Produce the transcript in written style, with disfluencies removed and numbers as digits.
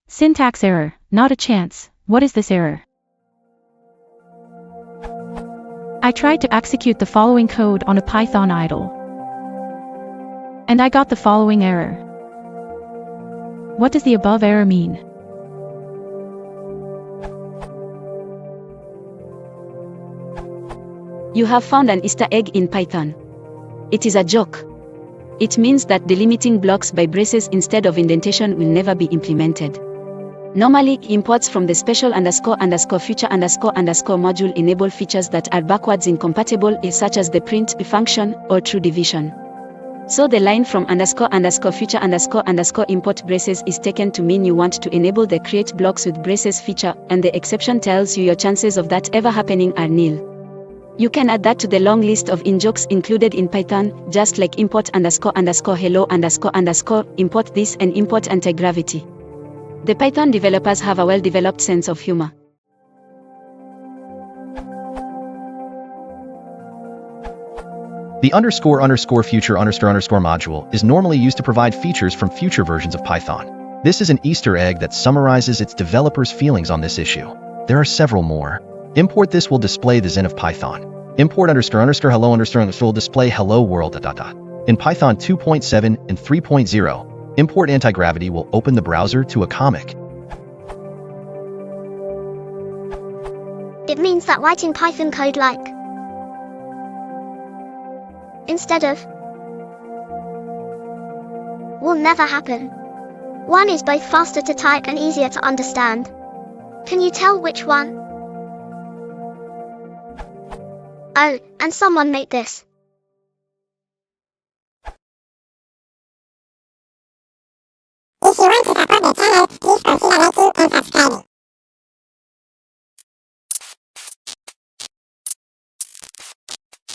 Syntax error, not a chance. What is this error? I tried to execute the following code on a Python idle. And I got the following error. What does the above error mean? You have found an Easter egg in Python. It is a joke. It means that delimiting blocks by braces instead of indentation will never be implemented. Normally, imports from the special __future__ module enable features that are backwards incompatible, such as the print function or true division. So the line from __future__ import braces is taken to mean you want to enable the create blocks with braces feature, and the exception tells you your chances of that ever happening are nil. You can add that to the long list of in-jokes included in Python, just like import __hello__, import this and import anti-gravity. The Python developers have a well-developed sense of humor. The __future__ module is normally used to provide features from future versions of Python. This is an Easter egg that summarizes its developers' feelings on this issue. There are several more. Import this will display the Zen of Python. Import __hello_ will display hello world. In Python 2.7 and 3.0, import anti-gravity will open the browser to a comic. It means that writing Python code like instead of will never happen. One is both faster to type and easier to understand. Can you tell which one? Oh, and someone made this.